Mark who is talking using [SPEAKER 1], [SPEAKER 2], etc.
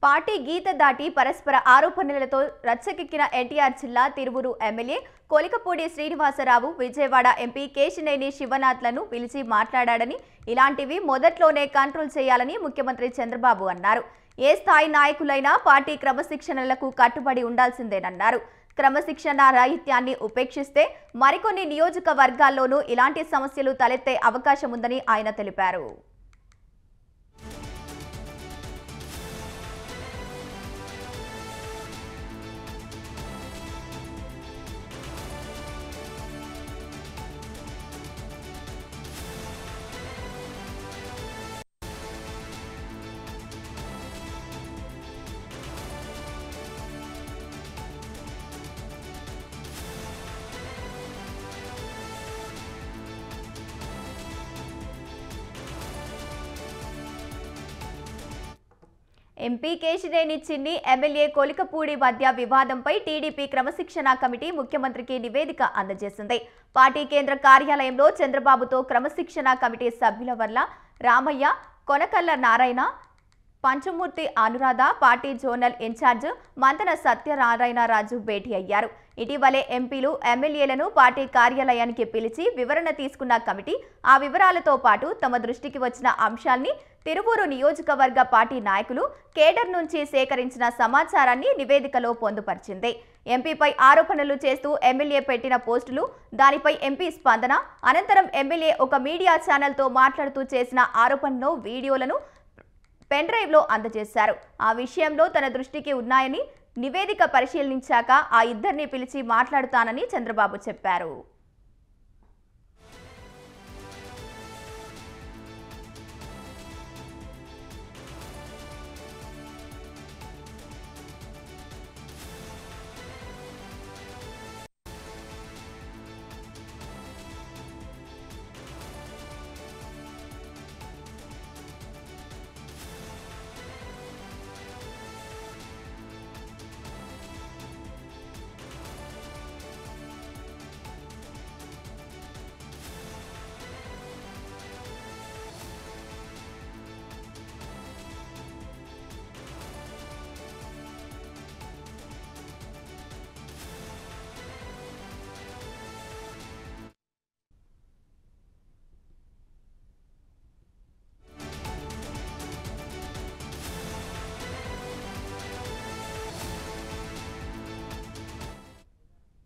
[SPEAKER 1] Party గీత దాటి పరస్పర ఆరోపణలతో రచ్చకెక్కిన ఎన్టీఆర్ జిల్లా తిరువురు ఎమ్మెల్యే కొలికపూడి శ్రీనివాసరావు విజయవాడ ఎంపీ కేశినేని శివనాథ్లను పిలిచి మాట్లాడాడని, ఇలాంటివి మొదట్లోనే కంట్రోల్ చేయాలని ముఖ్యమంత్రి చంద్రబాబు అన్నారు. ఏ స్థాయి నాయకులైనా పార్టీ క్రమశిక్షణలకు కట్టుబడి ఉండాల్సిందేనన్నారు. క్రమశిక్షణ రాహిత్యాన్ని ఉపేక్షిస్తే మరికొన్ని నియోజకవర్గాల్లోనూ ఇలాంటి సమస్యలు తలెత్తే అవకాశం ఉందని ఆయన తెలిపారు. ఎంపీ కేశినేని చిన్ని, ఎమ్మెల్యే కొలికపూడి మధ్య వివాదంపై టీడీపీ క్రమశిక్షణ కమిటీ ముఖ్యమంత్రికి నివేదిక అందజేసింది. పార్టీ కేంద్ర కార్యాలయంలో చంద్రబాబుతో క్రమశిక్షణ కమిటీ సభ్యుల వల్ల Ramaiah, Konakalla Narayana, Panchamurthy Anuradha, party zonal in charge Mantena Satyanarayanaraju భేటీ అయ్యారు. ఇటీవలే ఎంపీలు, ఎమ్మెల్యేలను పార్టీ కార్యాలయానికి పిలిచి వివరణ తీసుకున్న కమిటీ ఆ వివరాలతో పాటు తమ దృష్టికి వచ్చిన అంశాల్ని తిరువూరు నియోజకవర్గ పార్టీ నాయకులు, కేడర్ నుంచి సేకరించిన సమాచారాన్ని నివేదికలో పొందుపరిచింది. ఎంపీపై ఆరోపణలు చేస్తూ ఎమ్మెల్యే పెట్టిన పోస్టులు, దానిపై ఎంపీ స్పందన, అనంతరం ఎమ్మెల్యే ఒక మీడియా ఛానల్తో మాట్లాడుతూ చేసిన ఆరోపణను, వీడియోలను పెన్ డ్రైవ్లో అందజేశారు. ఆ విషయంలో తన దృష్టికి ఉన్నాయని, నివేదిక పరిశీలించాక ఆ ఇద్దరిని పిలిచి మాట్లాడుతానని చంద్రబాబు చెప్పారు.